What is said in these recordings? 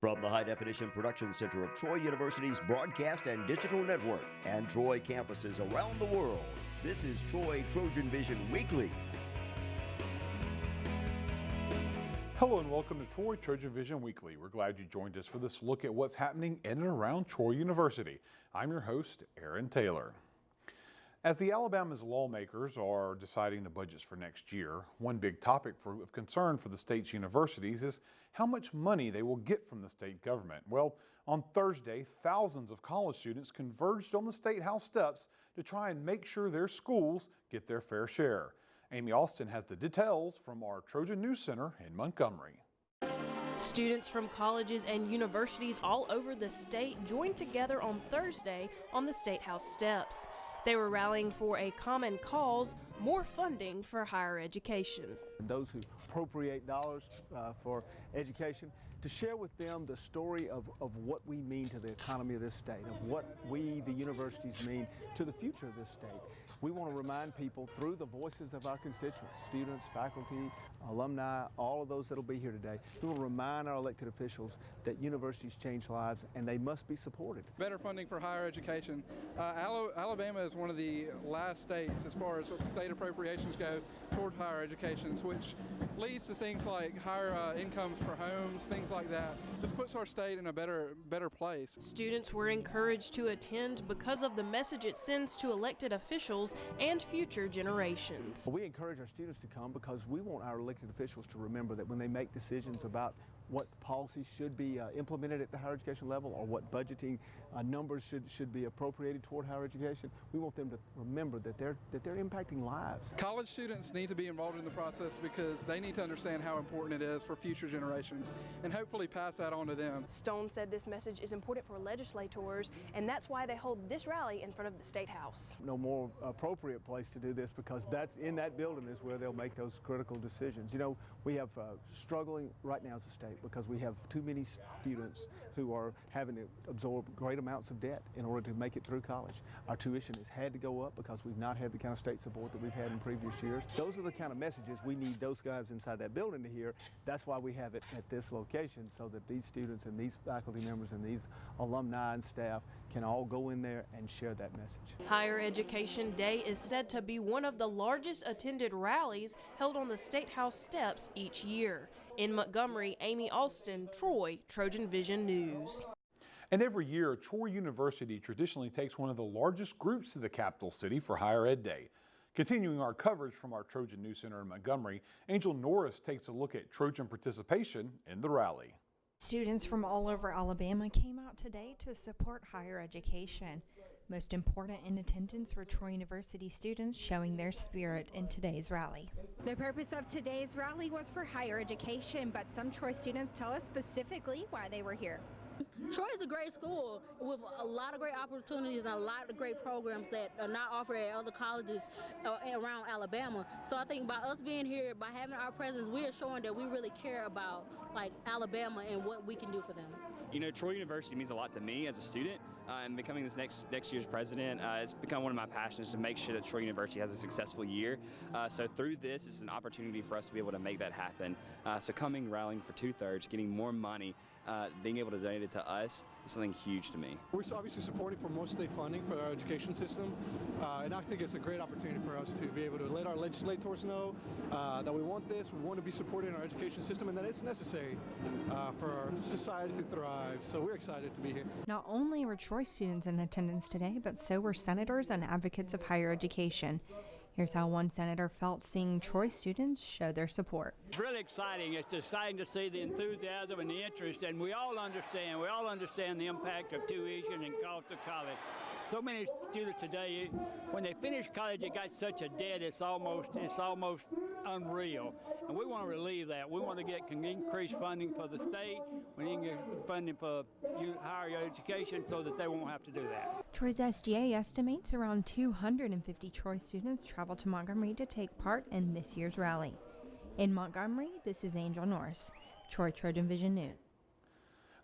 From the High Definition Production Center of Troy University's Broadcast and Digital Network and Troy campuses around the world, this is Troy TrojanVision Weekly. Hello and welcome to Troy TrojanVision Weekly. We're glad you joined us for this look at what's happening in and around Troy University. I'm your host, Aaron Taylor. As the Alabama's lawmakers are deciding the budgets for next year, one big topic of concern for the state's universities is how much money they will get from the state government. Well, on Thursday, thousands of college students converged on the State House steps to try and make sure their schools get their fair share. Amy Austin has the details from our Trojan News Center in Montgomery. Students from colleges and universities all over the state joined together on Thursday on the State House steps. They were rallying for a common cause, more funding for higher education. Those who appropriate dollars for education, to share with them the story of what we mean to the economy of this state, of what we, the universities, mean to the future of this state. We want to remind people through the voices of our constituents, students, faculty, alumni, all of those that will be here today. We will remind our elected officials that universities change lives and they must be supported. Better funding for higher education. Alabama is one of the last states as far as state appropriations go toward higher education, which leads to things like higher incomes for homes, things like that. Just puts our state in a better place. Students were encouraged to attend because of the message it sends to elected officials and future generations. We encourage our students to come because we want our elected officials to remember that when they make decisions about what policies should be implemented at the higher education level or what budgeting numbers should be appropriated toward higher education, we want them to remember that they're impacting lives. College students need to be involved in the process because they need to understand how important it is for future generations and hopefully pass that on to them. Stone said this message is important for legislators, and that's why they hold this rally in front of the State House. No more appropriate place to do this because that's in that building is where they'll make those critical decisions. You know, we have struggling right now as a state because we have too many students who are having to absorb great amounts of debt in order to make it through college. Our tuition has had to go up because we've not had the kind of state support that we've had in previous years. Those are the kind of messages we need those guys inside that building to hear. That's why we have it at this location, so that these students and these faculty members and these alumni and staff can all go in there and share that message. Higher Education Day is said to be one of the largest attended rallies held on the State House steps each year. In Montgomery, Amy Austin, Troy TrojanVision News. And every year, Troy University traditionally takes one of the largest groups to the capital city for Higher Ed Day. Continuing our coverage from our Trojan News Center in Montgomery, Angel Norris takes a look at Trojan participation in the rally. Students from all over Alabama came out today to support higher education. Most important in attendance were Troy University students showing their spirit in today's rally. The purpose of today's rally was for higher education, but some Troy students tell us specifically why they were here. Troy is a great school with a lot of great opportunities and a lot of great programs that are not offered at other colleges around Alabama. So I think by us being here, by having our presence, we are showing that we really care about Alabama and what we can do for them. You know, Troy University means a lot to me as a student, and becoming this next year's president, it's become one of my passions to make sure that Troy University has a successful year. So through this, it's an opportunity for us to be able to make that happen. So coming, rallying for 2/3, getting more money, being able to donate it to us is something huge to me. We're obviously supporting for more state funding for our education system, and I think it's a great opportunity for us to be able to let our legislators know that we want this, we want to be supporting our education system, and that it's necessary for our society to thrive. So we're excited to be here. Not only were Troy students in attendance today, but so were senators and advocates of higher education. Here's how one senator felt seeing Troy students show their support. It's really exciting. It's exciting to see the enthusiasm and the interest, and we all understand the impact of tuition and cost of college. So many students today, when they finish college, they got such a debt, it's almost unreal. And we want to relieve that. We want to get increased funding for the state, we need to get funding for higher education so that they won't have to do that. Troy's SGA estimates around 250 Troy students travel to Montgomery to take part in this year's rally. In Montgomery, this is Angel Norris, Troy TrojanVision News.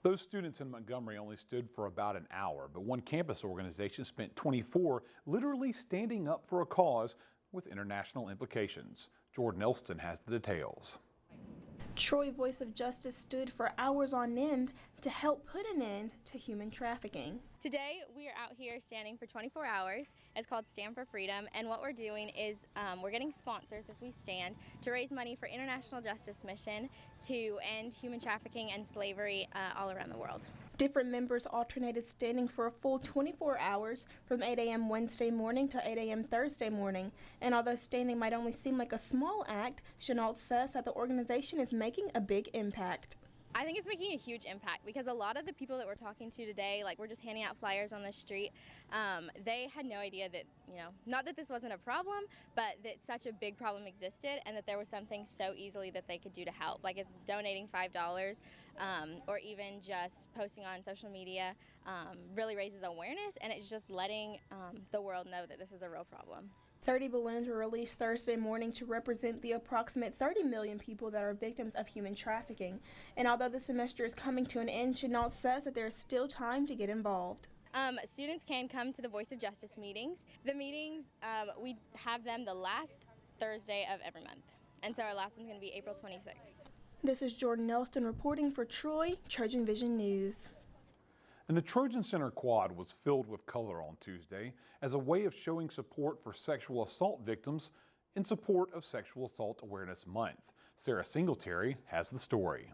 Those students in Montgomery only stood for about an hour, but one campus organization spent 24 literally standing up for a cause with international implications. Jordan Elston has the details. Troy Voice of Justice stood for hours on end to help put an end to human trafficking. Today we are out here standing for 24 hours. It's called Stand for Freedom, and what we're doing is we're getting sponsors as we stand to raise money for International Justice Mission to end human trafficking and slavery all around the world. Different members alternated standing for a full 24 hours from 8 a.m. Wednesday morning to 8 a.m. Thursday morning. And although standing might only seem like a small act, Chenault says that the organization is making a big impact. I think it's making a huge impact because a lot of the people that we're talking to today, like we're just handing out flyers on the street, they had no idea that, not that this wasn't a problem, but that such a big problem existed and that there was something so easily that they could do to help. Like it's donating $5 or even just posting on social media really raises awareness, and it's just letting the world know that this is a real problem. 30 balloons were released Thursday morning to represent the approximate 30 million people that are victims of human trafficking. And although the semester is coming to an end, Chenault says that there is still time to get involved. Students can come to the Voice of Justice meetings. The meetings, we have them the last Thursday of every month. And so our last one's going to be April 26th. This is Jordan Nelson reporting for Troy, Trojan Vision News. And the Trojan Center quad was filled with color on Tuesday as a way of showing support for sexual assault victims in support of Sexual Assault Awareness Month. Sarah Singletary has the story.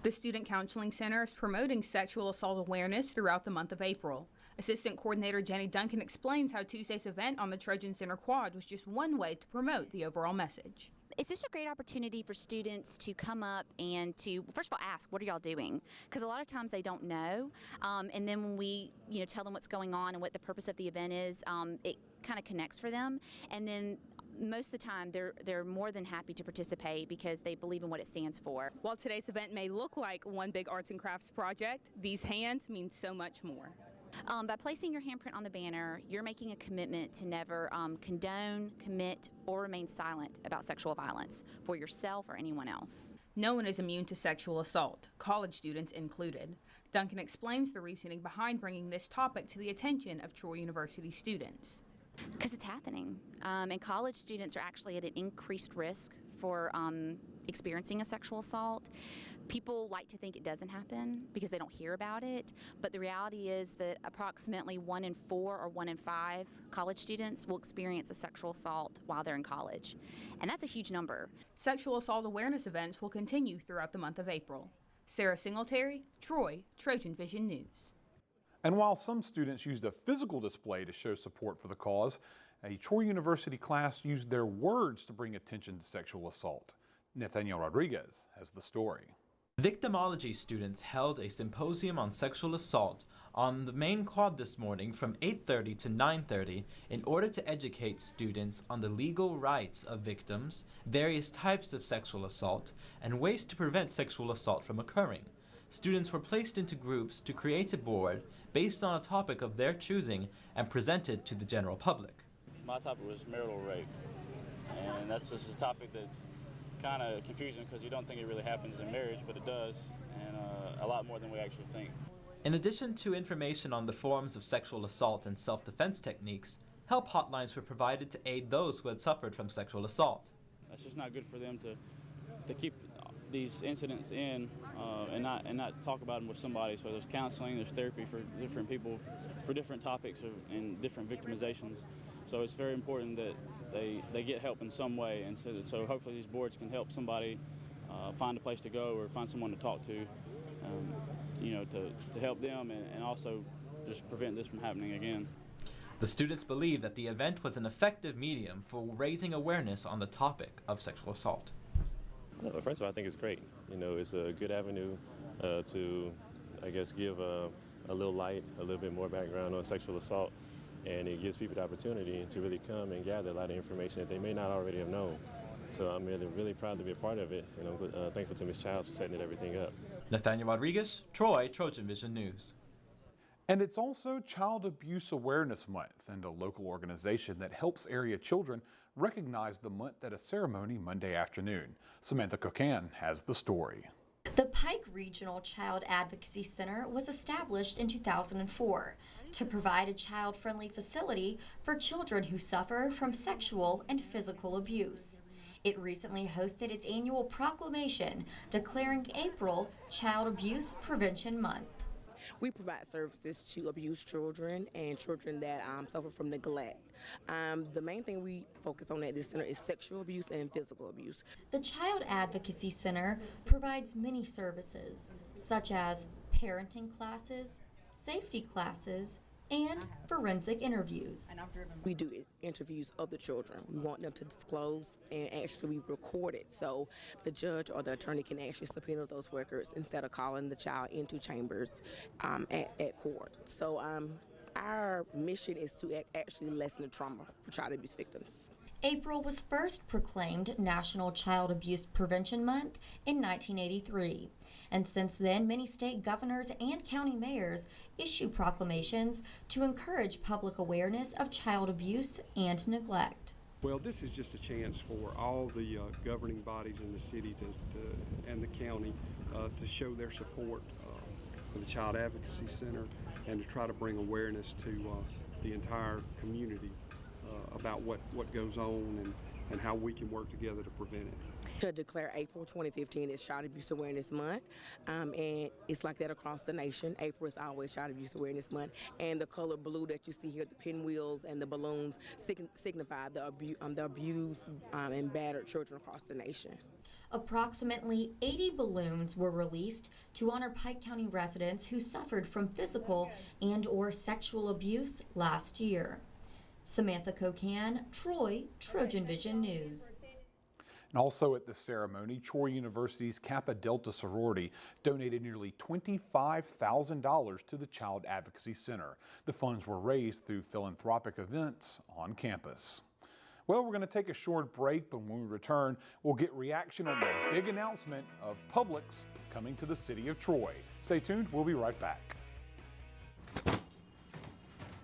The Student Counseling Center is promoting sexual assault awareness throughout the month of April. Assistant Coordinator Jenny Duncan explains how Tuesday's event on the Trojan Center quad was just one way to promote the overall message. It's just a great opportunity for students to come up and to, first of all, ask, what are y'all doing? Because a lot of times they don't know. And then when we, tell them what's going on and what the purpose of the event is, it kind of connects for them. And then most of the time they're more than happy to participate because they believe in what it stands for. While today's event may look like one big arts and crafts project, these hands mean so much more. By placing your handprint on the banner, you're making a commitment to never condone, commit, or remain silent about sexual violence for yourself or anyone else. No one is immune to sexual assault, college students included. Duncan explains the reasoning behind bringing this topic to the attention of Troy University students. Because it's happening, and college students are actually at an increased risk for experiencing a sexual assault. People like to think it doesn't happen because they don't hear about it, but the reality is that approximately 1 in 4 or 1 in 5 college students will experience a sexual assault while they're in college, and that's a huge number. Sexual assault awareness events will continue throughout the month of April. Sarah Singletary, Troy, Trojan Vision News. And while some students used a physical display to show support for the cause, a Troy University class used their words to bring attention to sexual assault. Nathaniel Rodriguez has the story. Victimology students held a symposium on sexual assault on the main quad this morning from 8:30 to 9:30 in order to educate students on the legal rights of victims, various types of sexual assault, and ways to prevent sexual assault from occurring. Students were placed into groups to create a board based on a topic of their choosing and presented to the general public. My topic was marital rape, and that's just a topic that's kind of confusing because you don't think it really happens in marriage, but it does, and a lot more than we actually think. In addition to information on the forms of sexual assault and self-defense techniques, help hotlines were provided to aid those who had suffered from sexual assault. It's just not good for them to keep these incidents in and not talk about them with somebody. So there's counseling, there's therapy for different people for different topics and different victimizations. So it's very important that they get help in some way, and so hopefully these boards can help somebody find a place to go or find someone to talk to, to help them and also just prevent this from happening again. The students believe that the event was an effective medium for raising awareness on the topic of sexual assault. Well, first of all, I think it's great. It's a good avenue to, I guess, give a little light, a little bit more background on sexual assault, and it gives people the opportunity to really come and gather a lot of information that they may not already have known. So I'm really proud to be a part of it, and I'm thankful to Ms. Childs for setting everything up. Nathaniel Rodriguez, Troy, Trojan Vision News. And it's also Child Abuse Awareness Month, and a local organization that helps area children recognize the month at a ceremony Monday afternoon. Samantha Cocan has the story. The Pike Regional Child Advocacy Center was established in 2004 to provide a child-friendly facility for children who suffer from sexual and physical abuse. It recently hosted its annual proclamation declaring April Child Abuse Prevention Month. We provide services to abused children and children that suffer from neglect. The main thing we focus on at this center is sexual abuse and physical abuse. The Child Advocacy Center provides many services, such as parenting classes, safety classes, and forensic interviews. We do interviews of the children. We want them to disclose and actually be recorded so the judge or the attorney can actually subpoena those records instead of calling the child into chambers at court. So our mission is to actually lessen the trauma for child abuse victims. April was first proclaimed National Child Abuse Prevention Month in 1983. And since then, many state governors and county mayors issue proclamations to encourage public awareness of child abuse and neglect. Well, this is just a chance for all the governing bodies in the city and the county to show their support for the Child Advocacy Center and to try to bring awareness to the entire community about what goes on and how we can work together to prevent it. To declare April 2015 as Child Abuse Awareness Month, and it's like that across the nation. April is always Child Abuse Awareness Month, and the color blue that you see here, the pinwheels and the balloons, signify the abused and battered children across the nation. Approximately 80 balloons were released to honor Pike County residents who suffered from physical and/or sexual abuse last year. Samantha Cocan, Troy, Trojan Vision News. And also at the ceremony, Troy University's Kappa Delta sorority donated nearly $25,000 to the Child Advocacy Center. The funds were raised through philanthropic events on campus. Well, we're going to take a short break, but when we return, we'll get reaction on the big announcement of Publix coming to the city of Troy. Stay tuned, we'll be right back.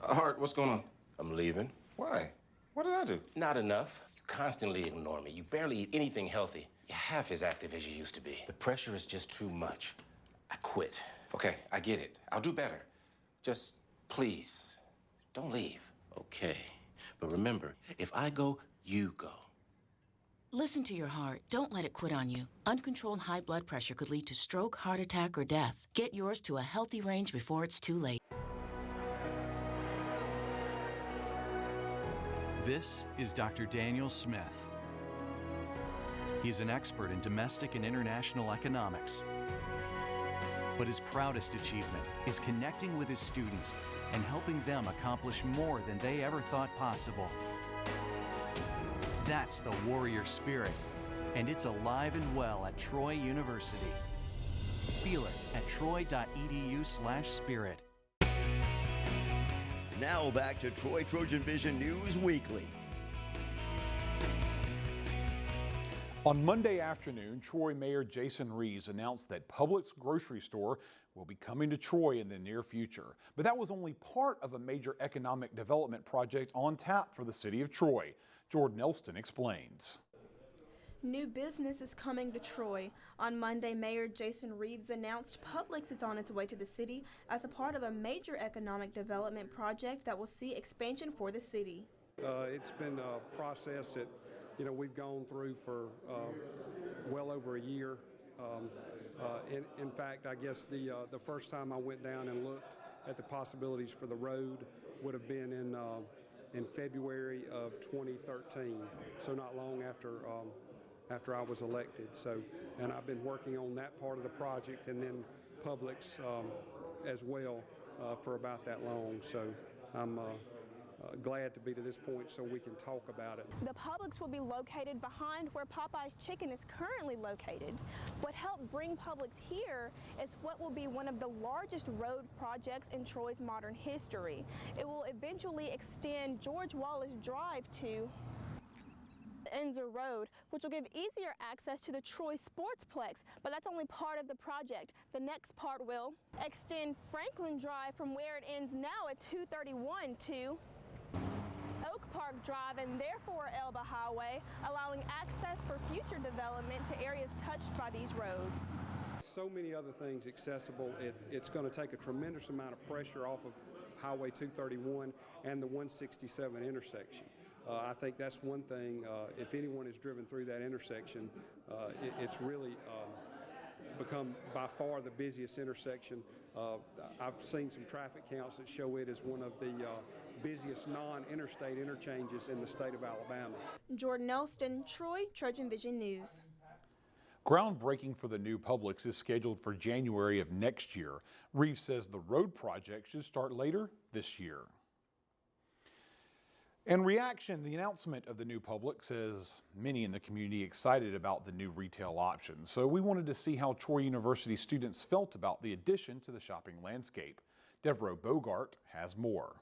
Hart, what's going on? I'm leaving. Why? What did I do? Not enough. You constantly ignore me. You barely eat anything healthy. You're half as active as you used to be. The pressure is just too much. I quit. Okay, I get it. I'll do better. Just please, don't leave. Okay, but remember, if I go, you go. Listen to your heart. Don't let it quit on you. Uncontrolled high blood pressure could lead to stroke, heart attack, or death. Get yours to a healthy range before it's too late. This is Dr. Daniel Smith. He's an expert in domestic and international economics. But his proudest achievement is connecting with his students and helping them accomplish more than they ever thought possible. That's the warrior spirit, and it's alive and well at Troy University. Feel it at troy.edu/spirit. Now back to Troy Trojan Vision News Weekly. On Monday afternoon, Troy Mayor Jason Reeves announced that Publix grocery store will be coming to Troy in the near future. But that was only part of a major economic development project on tap for the city of Troy. Jordan Elston explains. New business is coming to Troy. On Monday, Mayor Jason Reeves announced Publix is on its way to the city as a part of a major economic development project that will see expansion for the city. It's been a process that we've gone through for well over a year. In fact, I guess the first time I went down and looked at the possibilities for the road would have been in February of 2013, so not long after I was elected. And I've been working on that part of the project and then Publix as well for about that long. So I'm glad to be to this point so we can talk about it. The Publix will be located behind where Popeye's Chicken is currently located. What helped bring Publix here is what will be one of the largest road projects in Troy's modern history. It will eventually extend George Wallace Drive to Enzer Road, which will give easier access to the Troy Sportsplex, but that's only part of the project. The next part will extend Franklin Drive from where it ends now at 231 to Oak Park Drive and therefore Elba Highway, allowing access for future development to areas touched by these roads. So many other things accessible. It's going to take a tremendous amount of pressure off of Highway 231 and the 167 intersection. I think that's one thing, if anyone is driven through that intersection, it's really become by far the busiest intersection. I've seen some traffic counts that show it as one of the busiest non-interstate interchanges in the state of Alabama. Jordan Elston, Troy, Trojan Vision News. Groundbreaking for the new Publix is scheduled for January of next year. Reeves says the road project should start later this year. In reaction, the announcement of the new Publix has many in the community excited about the new retail options. So we wanted to see how Troy University students felt about the addition to the shopping landscape. Devereaux Bogart has more.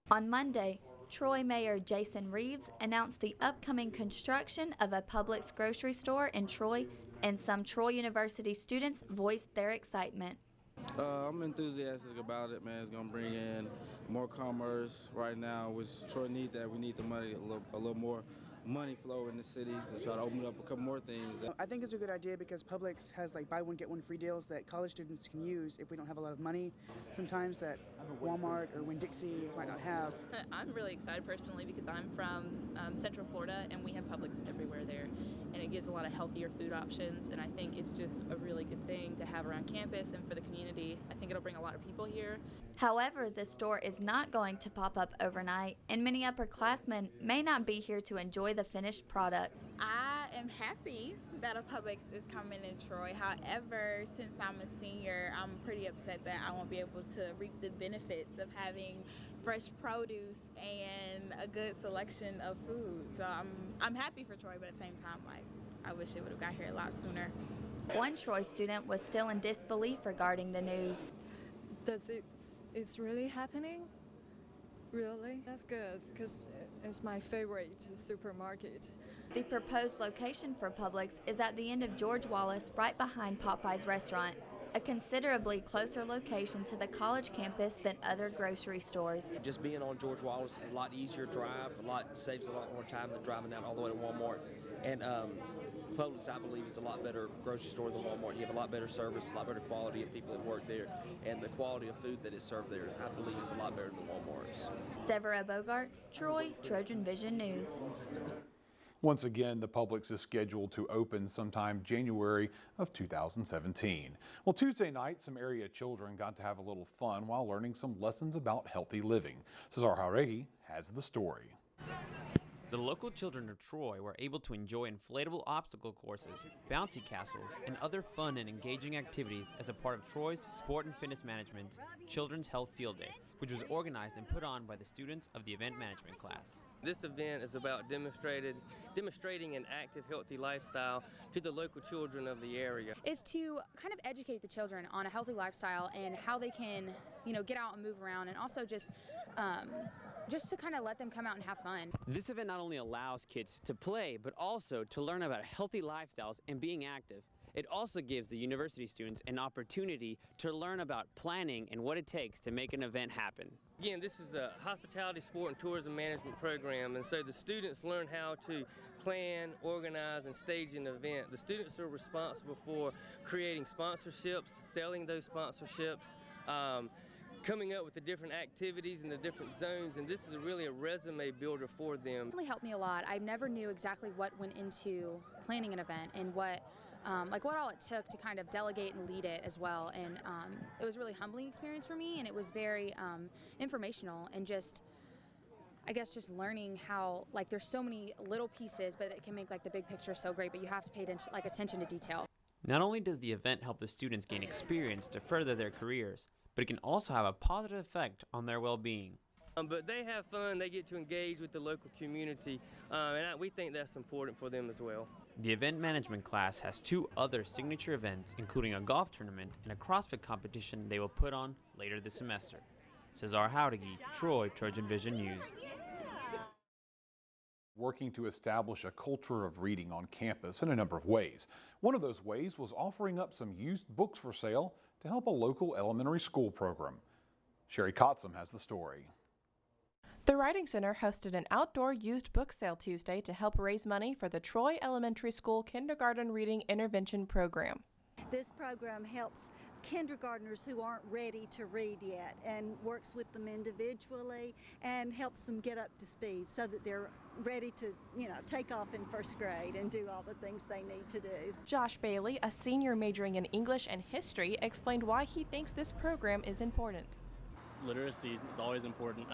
On Monday, Troy Mayor Jason Reeves announced the upcoming construction of a Publix grocery store in Troy, and some Troy University students voiced their excitement. I'm enthusiastic about it, man. It's going to bring in more commerce right now, which Troy needs that. We need the money, a little more money flow in the city to try to open up a couple more things. I think it's a good idea because Publix has like buy one, get one free deals that college students can use if we don't have a lot of money sometimes that Walmart or Winn-Dixie might not have. I'm really excited personally because I'm from Central Florida and we have Publix everywhere there, and it gives a lot of healthier food options, and I think it's just a really good thing to have around campus and for the community. I think it'll bring a lot of people here. However, the store is not going to pop up overnight, and many upperclassmen may not be here to enjoy the finished product. I am happy that a Publix is coming in Troy. However, since I'm a senior, I'm pretty upset that I won't be able to reap the benefits of having fresh produce and a good selection of food. So I'm happy for Troy, but at the same time, like, I wish it would have got here a lot sooner. One Troy student was still in disbelief regarding the news. It's really happening? Really? That's good, because it's my favorite supermarket. The proposed location for Publix is at the end of George Wallace, right behind Popeye's restaurant, a considerably closer location to the college campus than other grocery stores. Just being on George Wallace is a lot easier to drive, saves a lot more time than driving down all the way to Walmart. And Publix, I believe, is a lot better grocery store than Walmart. You have a lot better service, a lot better quality of people that work there, and the quality of food that is served there, I believe, is a lot better than Walmart's. Devereaux Bogart, Troy, Trojan Vision News. Once again, the Publix is scheduled to open sometime January of 2017. Well, Tuesday night, some area children got to have a little fun while learning some lessons about healthy living. Cesar Jauregui has the story. The local children of Troy were able to enjoy inflatable obstacle courses, bouncy castles, and other fun and engaging activities as a part of Troy's Sport and Fitness Management Children's Health Field Day, which was organized and put on by the students of the event management class. This event is about demonstrating an active, healthy lifestyle to the local children of the area. Is to kind of educate the children on a healthy lifestyle and how they can, get out and move around, and also just to kind of let them come out and have fun. This event not only allows kids to play, but also to learn about healthy lifestyles and being active. It also gives the university students an opportunity to learn about planning and what it takes to make an event happen. Again, this is a hospitality, sport, and tourism management program, and so the students learn how to plan, organize, and stage an event. The students are responsible for creating sponsorships, selling those sponsorships, coming up with the different activities and the different zones, and this is really a resume builder for them. It really helped me a lot. I never knew exactly what went into planning an event and what all it took to kind of delegate and lead it as well. And it was a really humbling experience for me, and it was very informational, and just learning how, there's so many little pieces, but it can make the big picture so great, but you have to pay attention to detail. Not only does the event help the students gain experience to further their careers, but it can also have a positive effect on their well-being. But they have fun, they get to engage with the local community, and we think that's important for them as well. The event management class has 2 other signature events, including a golf tournament and a CrossFit competition they will put on later this semester. Cesar Jauregui, Troy, Trojan Vision News. Working to establish a culture of reading on campus in a number of ways. One of those ways was offering up some used books for sale to help a local elementary school program. Sherry Kotzum has the story. The Writing Center hosted an outdoor used book sale Tuesday to help raise money for the Troy Elementary School Kindergarten Reading Intervention Program. This program helps kindergartners who aren't ready to read yet, and works with them individually and helps them get up to speed so that they're ready to, take off in first grade and do all the things they need to do. Josh Bailey, a senior majoring in English and history, explained why he thinks this program is important. Literacy is always important.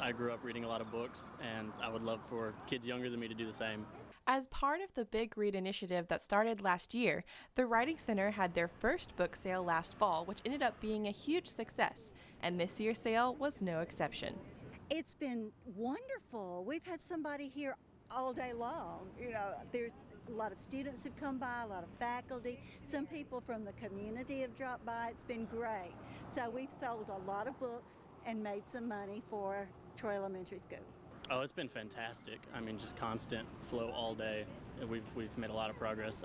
I grew up reading a lot of books, and I would love for kids younger than me to do the same. As part of the Big Read initiative that started last year, the Writing Center had their first book sale last fall, which ended up being a huge success, and this year's sale was no exception. It's been wonderful. We've had somebody here all day long. There's a lot of students have come by, a lot of faculty. Some people from the community have dropped by. It's been great. So we've sold a lot of books and made some money for Troy Elementary School. Oh, it's been fantastic. I mean, just constant flow all day. We've made a lot of progress.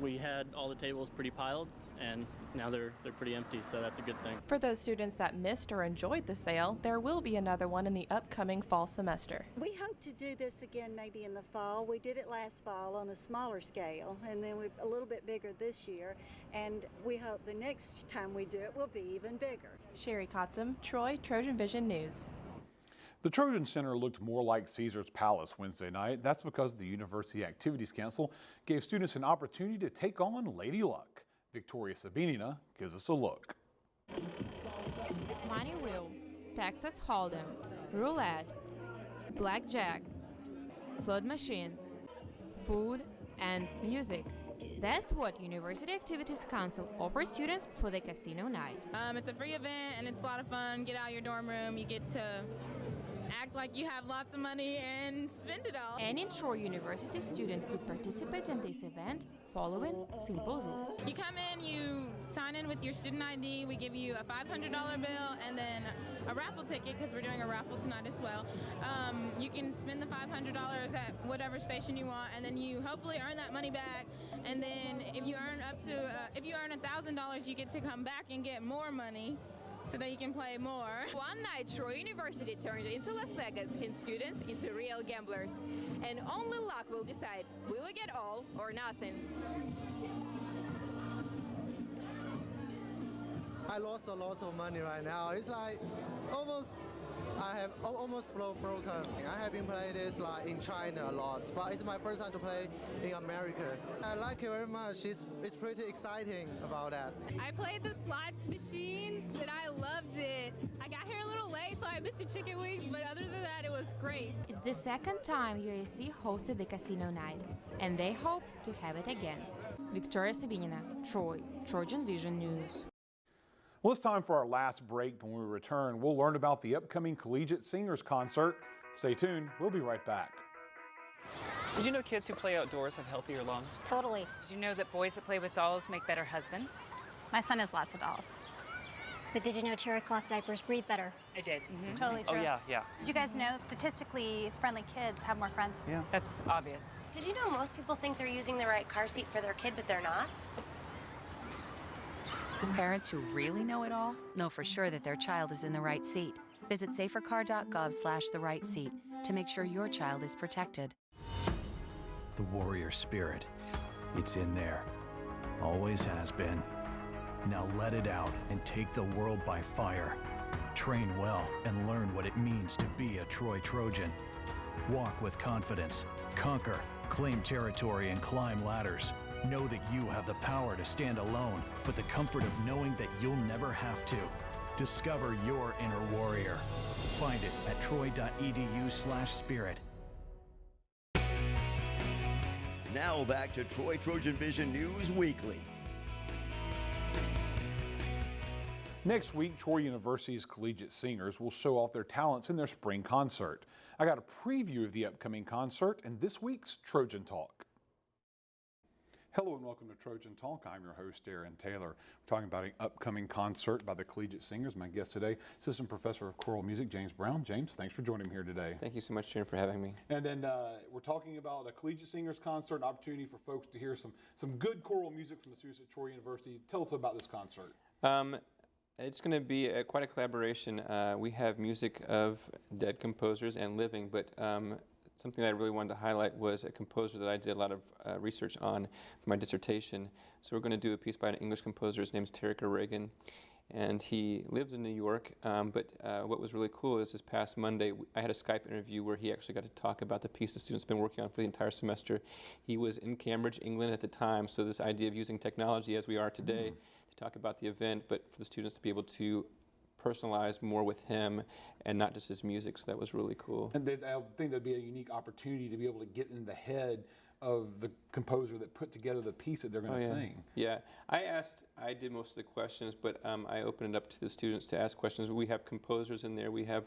We had all the tables pretty piled, and now they're pretty empty, so that's a good thing. For those students that missed or enjoyed the sale, there will be another one in the upcoming fall semester. We hope to do this again maybe in the fall. We did it last fall on a smaller scale, and then a little bit bigger this year, and we hope the next time we do it will be even bigger. Sherry Kotzum, Troy, TrojanVision News. The Trojan Center looked more like Caesar's Palace Wednesday night. That's because the University Activities Council gave students an opportunity to take on Lady Luck. Victoria Sabinina gives us a look. Money wheel, Texas Hold'em, roulette, blackjack, slot machines, food, and music. That's what University Activities Council offers students for the casino night. It's a free event and it's a lot of fun. Get out of your dorm room, you get to act like you have lots of money and spend it all. Any Troy University student could participate in this event following simple rules. You come in, you sign in with your student ID, we give you a $500 bill and then a raffle ticket because we're doing a raffle tonight as well. You can spend the $500 at whatever station you want, and then you hopefully earn that money back. And then if you earn $1,000, you get to come back and get more money, so that you can play more. One night, Troy University turned into Las Vegas and students into real gamblers. And only luck will decide, will we get all or nothing? I lost a lot of money right now. It's like I have almost broken. I have been playing this in China a lot, but it's my first time to play in America. I like it very much. It's pretty exciting about that. I played the slots machines and I loved it. I got here a little late, so I missed the chicken wings, but other than that, it was great. It's the second time UAC hosted the casino night, and they hope to have it again. Victoria Sabinina, Troy, TrojanVision News. Well, it's time for our last break. When we return, we'll learn about the upcoming Collegiate Singers Concert. Stay tuned. We'll be right back. Did you know kids who play outdoors have healthier lungs? Totally. Did you know that boys that play with dolls make better husbands? My son has lots of dolls. But did you know terry cloth diapers breathe better? I did. It's totally true. Oh, yeah. Did you guys know statistically friendly kids have more friends? Yeah. That's obvious. Did you know most people think they're using the right car seat for their kid, but they're not? Parents who really know it all know for sure that their child is in the right seat. Visit safercar.gov/the-right-seat to make sure your child is protected. The warrior spirit, it's in there. Always has been. Now let it out and take the world by fire. Train well and learn what it means to be a Troy Trojan. Walk with confidence, conquer, claim territory, and climb ladders. Know that you have the power to stand alone, but the comfort of knowing that you'll never have to. Discover your inner warrior. Find it at troy.edu/spirit. Now back to Troy TrojanVision News Weekly. Next week, Troy University's collegiate singers will show off their talents in their spring concert. I got a preview of the upcoming concert and this week's Trojan Talk. Hello and welcome to Trojan Talk. I'm your host, Aaron Taylor. We're talking about an upcoming concert by the collegiate singers. My guest today, Assistant Professor of Choral Music, James Brown. James, thanks for joining me here today. Thank you so much, Aaron, for having me. And then we're talking about a collegiate singers concert, an opportunity for folks to hear some good choral music from the students at Troy University. Tell us about this concert. It's going to be quite a collaboration. We have music of dead composers and living, but something that I really wanted to highlight was a composer that I did a lot of research on for my dissertation. So we're going to do a piece by an English composer. His name's Tarek O'Regan, and he lives in New York. But what was really cool is this past Monday, I had a Skype interview where he actually got to talk about the piece the students have been working on for the entire semester. He was in Cambridge, England at the time, so this idea of using technology as we are today to talk about the event, but for the students to be able to personalize more with him and not just his music, so that was really cool. And I think that'd be a unique opportunity to be able to get in the head of the composer that put together the piece that they're going to sing. Yeah, I did most of the questions, but I opened it up to the students to ask questions. We have composers in there, we have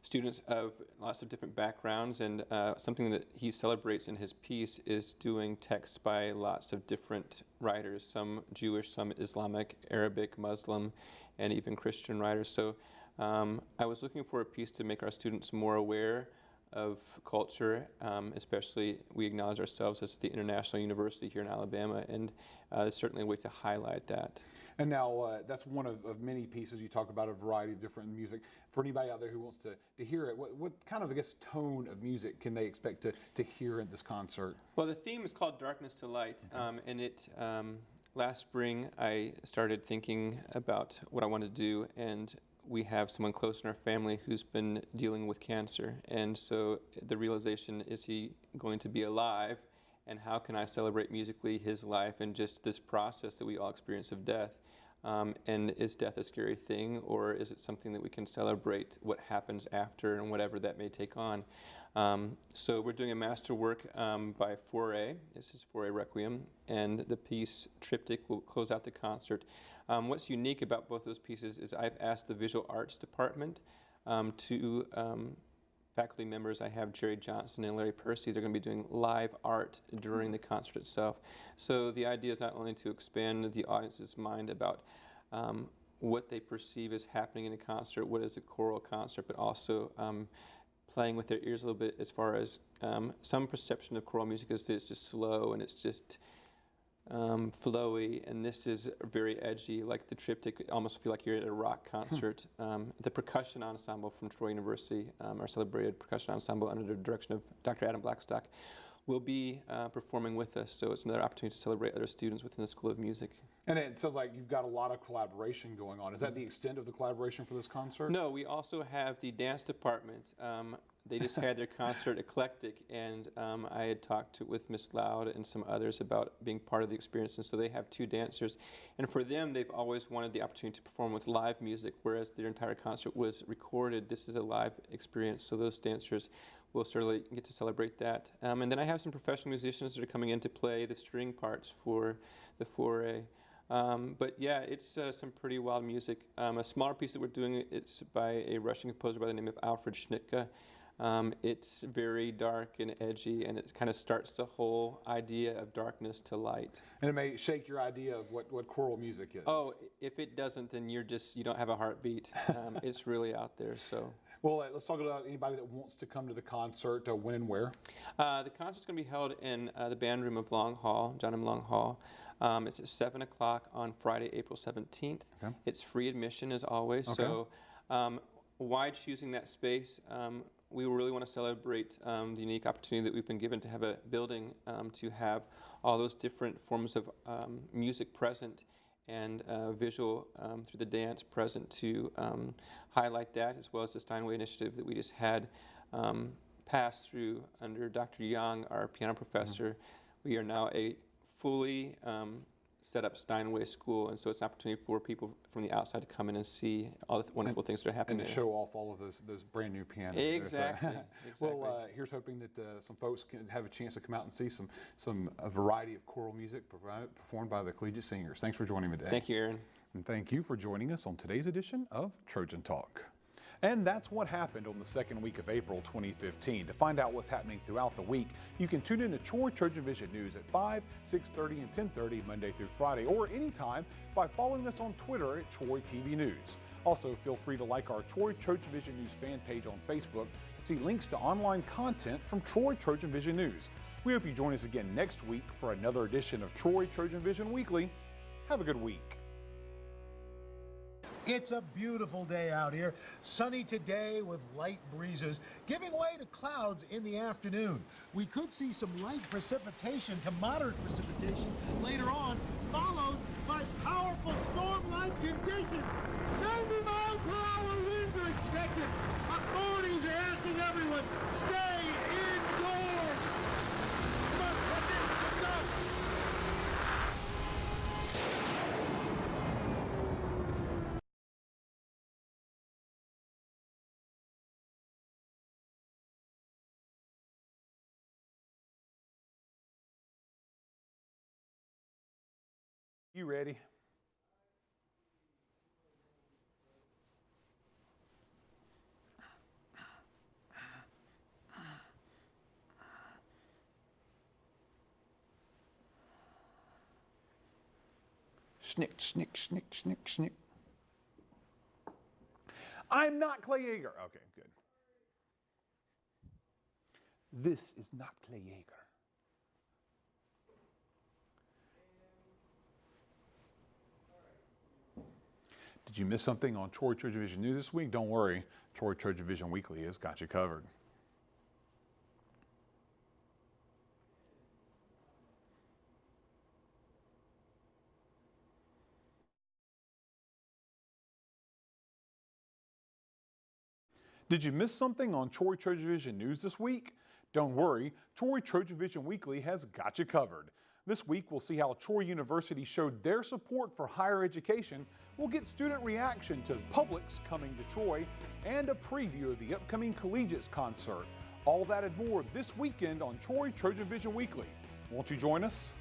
students of lots of different backgrounds, and something that he celebrates in his piece is doing texts by lots of different writers, some Jewish, some Islamic, Arabic, Muslim, and even Christian writers. So I was looking for a piece to make our students more aware of culture, especially we acknowledge ourselves as the international university here in Alabama, and there's certainly a way to highlight that. And now that's one of many pieces. You talk about a variety of different music. For anybody out there who wants to hear it, what kind of, I guess, tone of music can they expect to hear at this concert? Well, the theme is called Darkness to Light, and it last spring I started thinking about what I wanted to do, and we have someone close in our family who's been dealing with cancer, and so the realization, is he going to be alive, and how can I celebrate musically his life and just this process that we all experience of death? And is death a scary thing, or is it something that we can celebrate what happens after and whatever that may take on? So we're doing a masterwork by Fauré. This is Fauré Requiem, and the piece Triptych will close out the concert. What's unique about both those pieces is I've asked the visual arts department to faculty members. I have Jerry Johnson and Larry Percy. They're going to be doing live art during the concert itself. So the idea is not only to expand the audience's mind about what they perceive as happening in a concert, what is a choral concert, but also playing with their ears a little bit as far as some perception of choral music is it's just slow and it's just flowy, and this is very edgy, like the Triptych. Almost feel like you're at a rock concert. The percussion ensemble from Troy University, our celebrated percussion ensemble under the direction of Dr. Adam Blackstock, will be performing with us, so it's another opportunity to celebrate other students within the School of Music. And it sounds like you've got a lot of collaboration going on. Is that the extent of the collaboration for this concert? No, we also have the dance department. They just had their concert Eclectic, and I had talked with Miss Loud and some others about being part of the experience, and so they have 2 dancers. And for them, they've always wanted the opportunity to perform with live music, whereas their entire concert was recorded. This is a live experience, so those dancers will certainly get to celebrate that. And then I have some professional musicians that are coming in to play the string parts for the Fauré. But yeah, it's some pretty wild music. A smaller piece that we're doing, it's by a Russian composer by the name of Alfred Schnittke. It's very dark and edgy, and it kind of starts the whole idea of darkness to light. And it may shake your idea of what choral music is. Oh, if it doesn't, then you don't have a heartbeat. It's really out there, so. Well, let's talk about anybody that wants to come to the concert, when and where. The concert's going to be held in the band room of Long Hall, John M. Long Hall. It's at 7 o'clock on Friday, April 17th. Okay. It's free admission as always, so why choosing that space? We really want to celebrate the unique opportunity that we've been given to have a building to have all those different forms of music present and visual through the dance present to highlight that, as well as the Steinway initiative that we just had passed through under Dr. Young, our piano professor. We are now a fully set up Steinway school, and so it's an opportunity for people from the outside to come in and see all the wonderful things that are happening and to show off all of those brand new pianos. Exactly. Well, here's hoping that some folks can have a chance to come out and see a variety of choral music performed by the collegiate singers. Thanks for joining me today. Thank you, Aaron. And thank you for joining us on today's edition of Trojan Talk. And that's what happened on the second week of April 2015. To find out what's happening throughout the week, you can tune in to Troy Trojan Vision News at 5, 6:30, and 10:30 Monday through Friday, or anytime by following us on Twitter at Troy TV News. Also, feel free to like our Troy Trojan Vision News fan page on Facebook to see links to online content from Troy Trojan Vision News. We hope you join us again next week for another edition of Troy Trojan Vision Weekly. Have a good week. It's a beautiful day out here. Sunny today with light breezes, giving way to clouds in the afternoon. We could see some light precipitation to moderate precipitation later on, followed by powerful storm-like conditions. 90 miles per hour winds are expected. Authorities are asking everyone, stay indoors. Come on, that's it. Let's go. You ready? Snick, snick, snick, snick, snick. I'm not Clay Yeager. Okay, good. This is not Clay Yeager. Did you miss something on Troy TrojanVision News this week? Don't worry, Troy TrojanVision Weekly has got you covered. Did you miss something on Troy TrojanVision News this week? Don't worry, Troy TrojanVision Weekly has got you covered. This week, we'll see how Troy University showed their support for higher education. We'll get student reaction to Publix coming to Troy and a preview of the upcoming Collegiates concert. All that and more this weekend on Troy TrojanVision Weekly. Won't you join us?